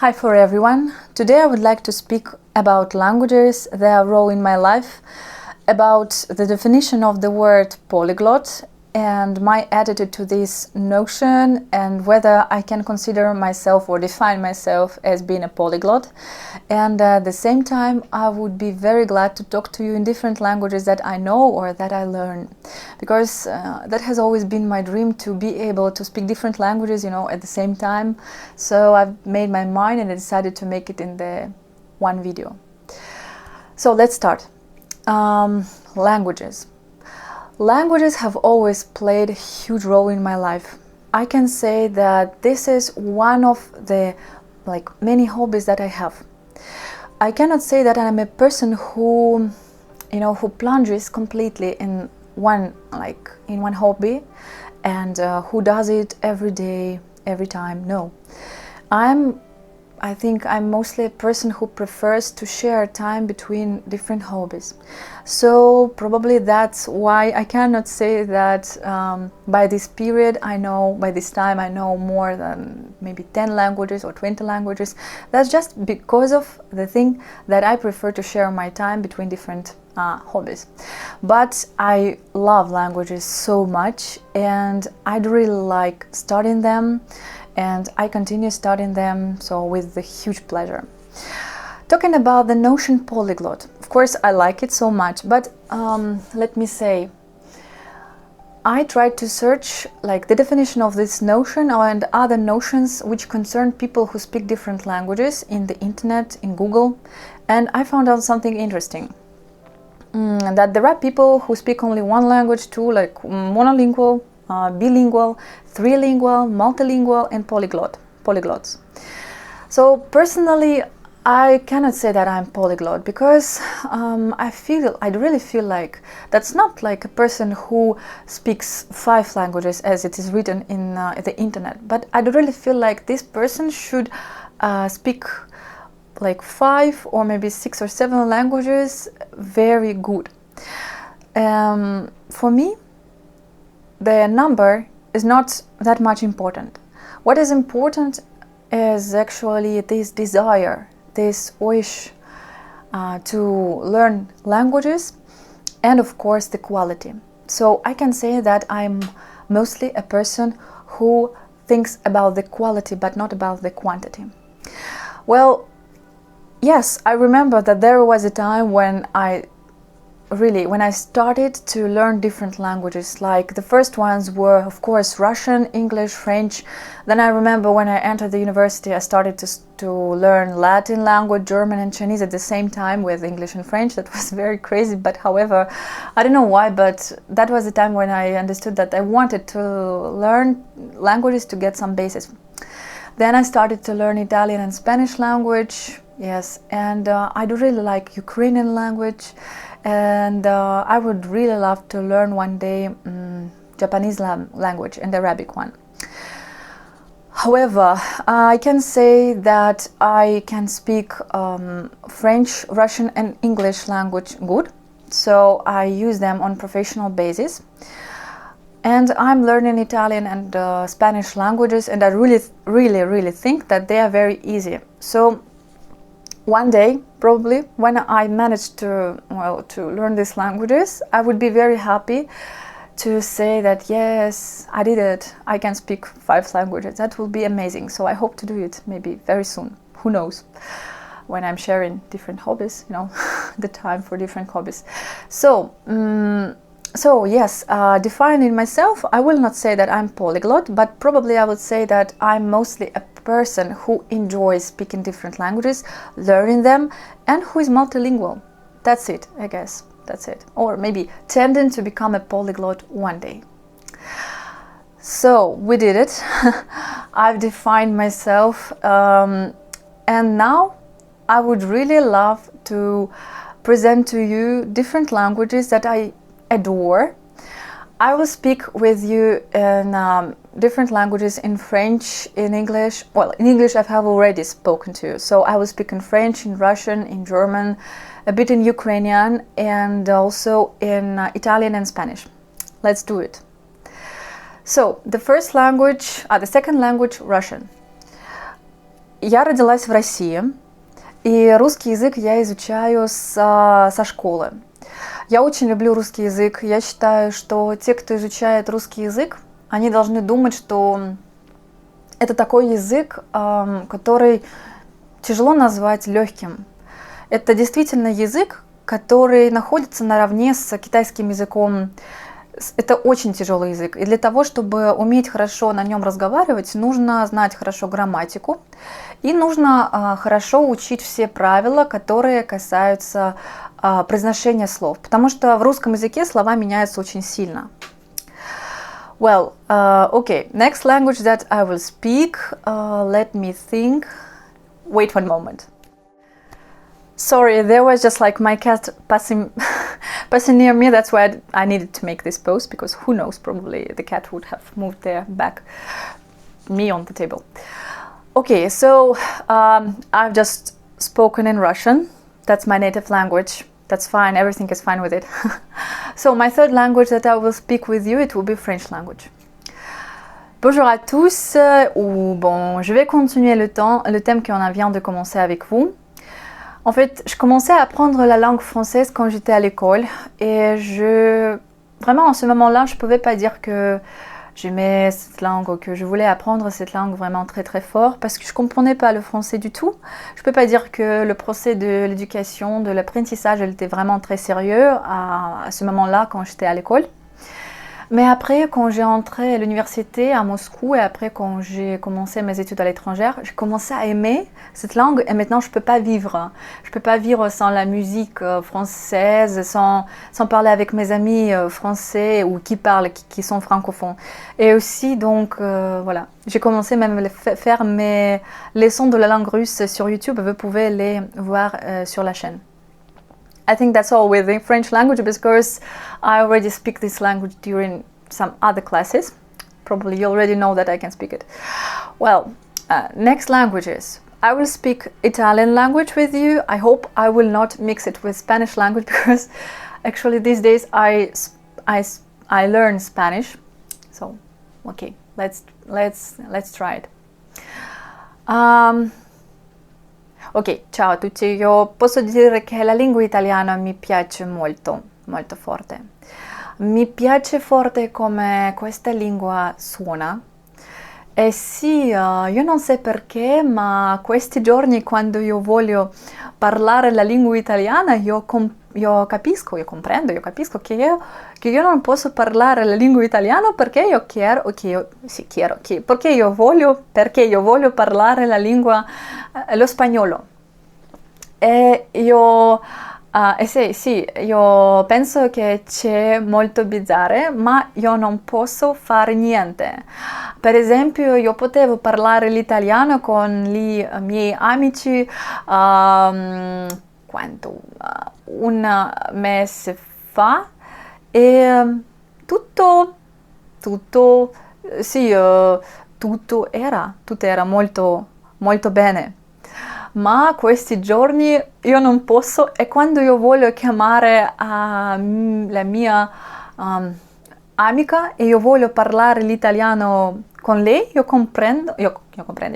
Hi for everyone. Today I would like to speak about languages, their role in my life, about the definition of the word polyglot and my attitude to this notion and whether I can consider myself or define myself as being a polyglot. And at the same time, I would be very glad to talk to you in different languages that I know or that I learn, because that has always been my dream, to be able to speak different languages, at the same time. So I've made my mind and I decided to make it in the one video. So let's start. Languages. Languages have always played a huge role in my life. I can say that this is one of the many hobbies that I have. I cannot say that I'm a person who plunges completely in one hobby and who does it every day, every time. No, I think I'm mostly a person who prefers to share time between different hobbies. So probably that's why I cannot say that by this time I know more than maybe 10 languages or 20 languages. That's just because of the thing that I prefer to share my time between different hobbies. But I love languages so much and I'd really like studying them. And I continue studying them, so with a huge pleasure. Talking about the notion polyglot, of course I like it so much, but let me say, I tried to search the definition of this notion and other notions which concern people who speak different languages in the internet, in Google, and I found out something interesting. That there are people who speak only one language too, like monolingual, bilingual, trilingual, multilingual, and polyglots. So personally, I cannot say that I'm polyglot because I really feel like that's not like a person who speaks 5 languages as it is written in the internet, but I really feel like this person should speak 5 or maybe 6 or 7 languages very good. For me, the number is not that much important. What is important is actually this desire, this wish to learn languages, and of course the quality. So I can say that I'm mostly a person who thinks about the quality but not about the quantity. Well, yes, I remember that there was a time when I started to learn different languages. Like the first ones were, of course, Russian, English, French. Then I remember when I entered the university, I started to learn Latin language, German and Chinese at the same time with English and French. That was very crazy, but however, I don't know why, but that was the time when I understood that I wanted to learn languages to get some basis. Then I started to learn Italian and Spanish language, yes, and I do really like Ukrainian language. And I would really love to learn one day Japanese language and Arabic one. However, I can say that I can speak French, Russian and English language good. So I use them on professional basis. And I'm learning Italian and Spanish languages, and I really think that they are very easy. So one day, probably, when I managed to learn these languages, I would be very happy to say that, yes, I did it. I can speak 5 languages. That will be amazing. So I hope to do it maybe very soon. Who knows? When I'm sharing different hobbies, the time for different hobbies. So yes, defining myself, I will not say that I'm polyglot, but probably I would say that I'm mostly a person who enjoys speaking different languages, learning them, and who is multilingual. That's it, I guess. That's it. Or maybe tending to become a polyglot one day. So we did it. I've defined myself, and now I would really love to present to you different languages that I adore. I will speak with you in different languages, in French, in English. Well, in English I have already spoken to you, so I will speak in French, in Russian, in German, a bit in Ukrainian, and also in Italian and Spanish. Let's do it. So the second language, Russian. Я родилась в России, и русский язык я изучаю со школы. Я очень люблю русский язык. Я считаю, что те, кто изучает русский язык, они должны думать, что это такой язык, который тяжело назвать легким. Это действительно язык, который находится наравне с китайским языком. Это очень тяжелый язык. И для того, чтобы уметь хорошо на нем разговаривать, нужно знать хорошо грамматику. И нужно хорошо учить все правила, которые касаются произношения слов. Потому что в русском языке слова меняются очень сильно. Well, okay. Next language that I will speak. Let me think. Wait one moment. Sorry, there was just like my cat passing near me. That's why I needed to make this post, because who knows, probably the cat would have moved there back me on the table. Okay, so I've just spoken in Russian. That's my native language. That's fine, everything is fine with it. So my third language that I will speak with you, it will be French language. Bonjour à tous, ou bon, je vais continuer le thème qu'on vient de commencer avec vous. En fait, je commençais à apprendre la langue française quand j'étais à l'école et vraiment en ce moment-là, je ne pouvais pas dire que j'aimais cette langue ou que je voulais apprendre cette langue vraiment très très fort parce que je ne comprenais pas le français du tout. Je ne peux pas dire que le procès de l'éducation, de l'apprentissage, elle était vraiment très sérieux à ce moment-là quand j'étais à l'école. Mais après, quand j'ai entré à l'université à Moscou et après quand j'ai commencé mes études à l'étranger, j'ai commencé à aimer cette langue et maintenant je ne peux pas vivre. Je ne peux pas vivre sans la musique française, sans parler avec mes amis français ou qui sont francophones. Et aussi, donc, voilà, j'ai commencé même à faire mes leçons de la langue russe sur YouTube. Vous pouvez les voir sur la chaîne. I think that's all with the French language because I already speak this language during some other classes. Probably you already know that I can speak it. Well, next languages. I will speak Italian language with you. I hope I will not mix it with Spanish language because actually these days I learn Spanish. So, okay, let's try it. Ok, ciao a tutti, io posso dire che la lingua italiana mi piace molto, molto forte. Mi piace forte come questa lingua suona. E sì, io non so perché, ma questi giorni quando io voglio parlare la lingua italiana, io capisco che io non posso parlare la lingua italiana perché perché io voglio parlare la lingua, lo spagnolo. E io penso che c'è molto bizzarre, ma io non posso fare niente. Per esempio, io potevo parlare l'italiano con i miei amici un mese fa e tutto era molto, molto bene. Ma questi giorni io non posso e quando io voglio chiamare la mia amica e io voglio parlare l'italiano con lei, io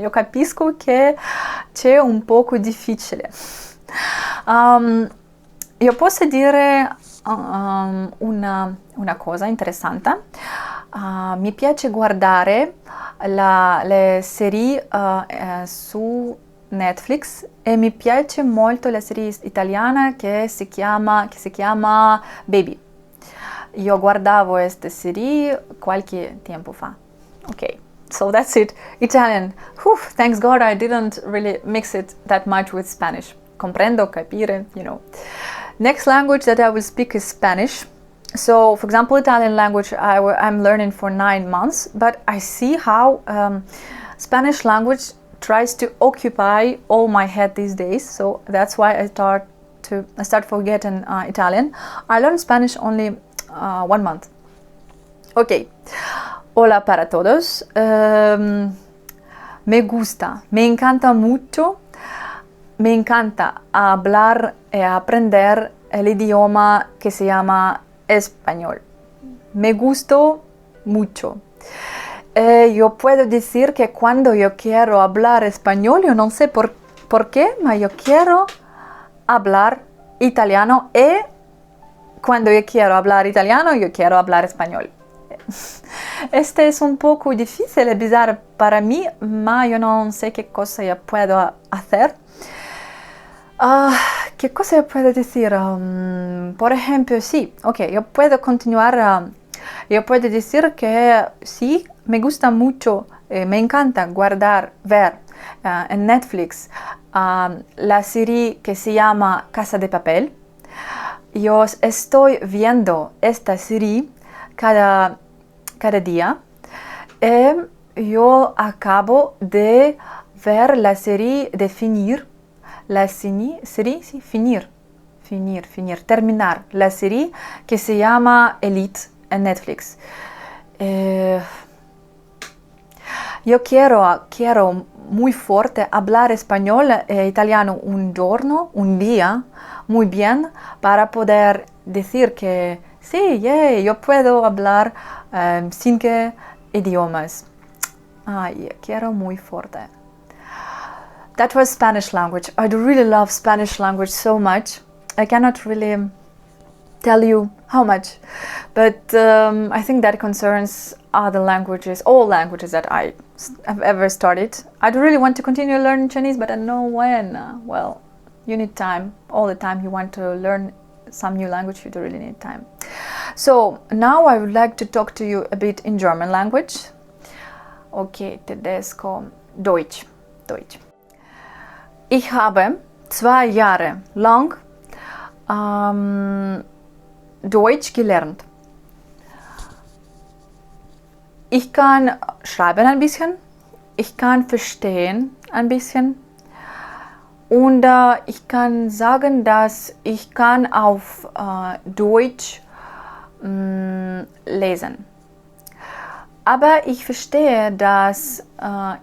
capisco che c'è un poco difficile. Io posso dire una cosa interessante. Mi piace guardare le serie su Netflix e mi piace molto la serie italiana che si chiama Baby. Io guardavo questa serie qualche tempo fa. Ok, so that's it. Italian. Thanks God I didn't really mix it that much with Spanish. Comprendo, capire, you know. Next language that I will speak is Spanish. So, for example, Italian language I'm learning for 9 months, but I see how Spanish language tries to occupy all my head these days. So that's why I start forgetting Italian. I learned Spanish only 1 month. Ok. Hola para todos. Me gusta, me encanta mucho. Me encanta hablar y aprender el idioma que se llama español. Me gustó mucho. Yo puedo decir que cuando yo quiero hablar español, yo no sé por qué, pero yo quiero hablar italiano y cuando yo quiero hablar italiano, yo quiero hablar español. Este es un poco difícil y bizarro para mí, pero yo no sé qué cosa yo puedo hacer. ¿Qué cosa yo puedo decir? Por ejemplo, sí, ok, yo puedo continuar. Yo puedo decir que sí, me gusta mucho, me encanta ver en Netflix la serie que se llama Casa de Papel. Yo estoy viendo esta serie cada día. Yo acabo de ver la serie de finir. Terminar la serie que se llama Elite en Netflix. Yo quiero muy fuerte hablar español e italiano un día, muy bien, para poder decir que sí, yo puedo hablar 5 idiomas. Quiero muy fuerte. That was Spanish language. I really love Spanish language so much. I cannot really tell you how much, but I think that concerns other languages, all languages that I have ever studied. I really want to continue learning Chinese, but I don't know when. Well, you need time. All the time you want to learn some new language, you do really need time. So now I would like to talk to you a bit in German language. Okay, tedesco, Deutsch. Ich habe 2 Jahre lang Deutsch gelernt. Ich kann schreiben ein bisschen, ich kann verstehen ein bisschen und ich kann sagen, dass ich kann auf Deutsch lesen. Aber ich verstehe, dass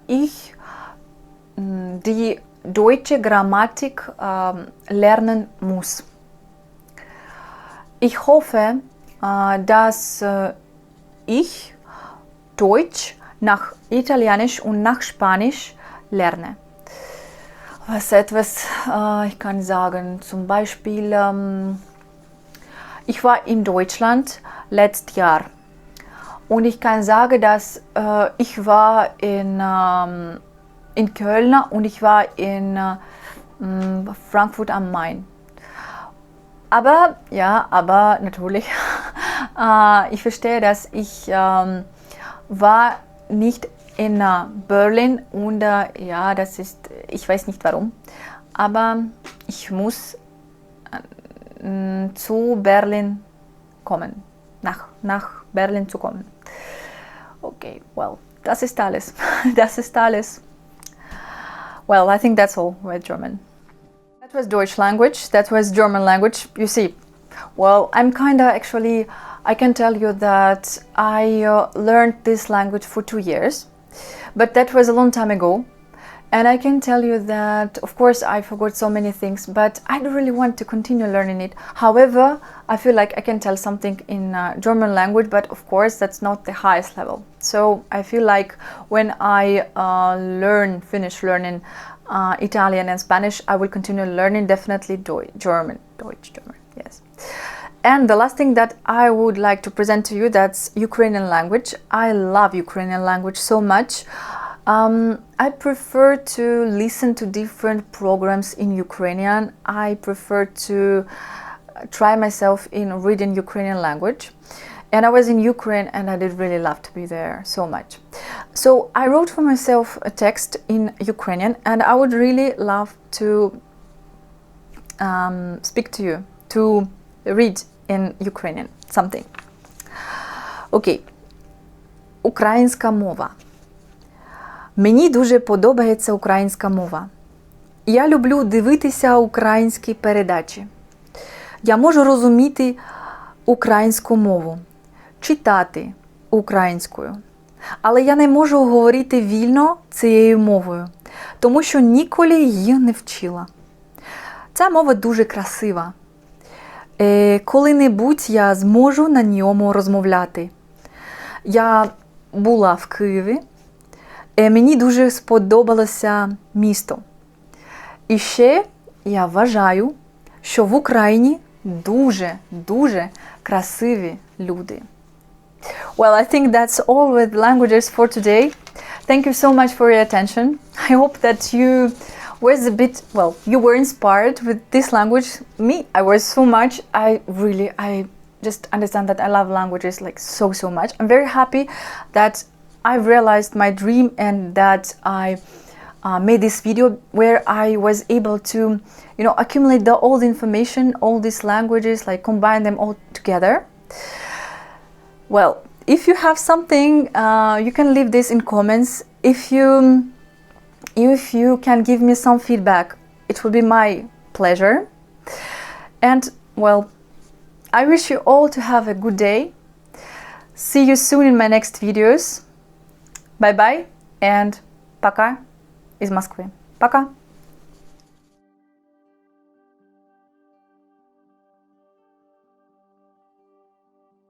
ich die deutsche Grammatik lernen muss. Ich hoffe, dass ich Deutsch nach Italienisch und nach Spanisch lerne. Ich kann sagen, zum Beispiel, ich war in Deutschland letztes Jahr und ich kann sagen, dass ich war in Köln und ich war in Frankfurt am Main. Aber natürlich, ich verstehe, dass ich war nicht in Berlin und ich weiß nicht warum, aber ich muss zu Berlin kommen, nach Berlin zu kommen. Okay, well, das ist alles. Well, I think that's all with German. That was Deutsch language, that was German language. You see, well, I can tell you that I learned this language for 2 years, but that was a long time ago. And I can tell you that, of course, I forgot so many things, but I don't really want to continue learning it. However, I feel like I can tell something in German language, but of course, that's not the highest level. So I feel like when I finish learning Italian and Spanish, I will continue learning definitely German, yes. And the last thing that I would like to present to you, that's Ukrainian language. I love Ukrainian language so much. I prefer to listen to different programs in Ukrainian. I prefer to try myself in reading Ukrainian language. And I was in Ukraine and I did really love to be there so much. So I wrote for myself a text in Ukrainian and I would really love to speak to you, to read in Ukrainian something. Okay. Українська мова. Мені дуже подобається українська мова. Я люблю дивитися українські передачі. Я можу розуміти українську мову, читати українською. Але я не можу говорити вільно цією мовою, тому що ніколи її не вчила. Ця мова дуже красива. Коли-небудь я зможу на ньому розмовляти. Я була в Києві. Мені дуже сподобалося місто. І ще я вважаю, що в Україні дуже красиві люди. Well, I think that's all with languages for today. Thank you so much for your attention. I hope that you were inspired with this language. Me, I was so much. I just understand that I love languages like so much. I'm very happy that I realized my dream and that I made this video where I was able to, accumulate all the information, all these languages, like combine them all together. Well, if you have something, you can leave this in comments. If you can give me some feedback, it will be my pleasure. And well, I wish you all to have a good day. See you soon in my next videos. Bye bye and пока из Москвы. Пока.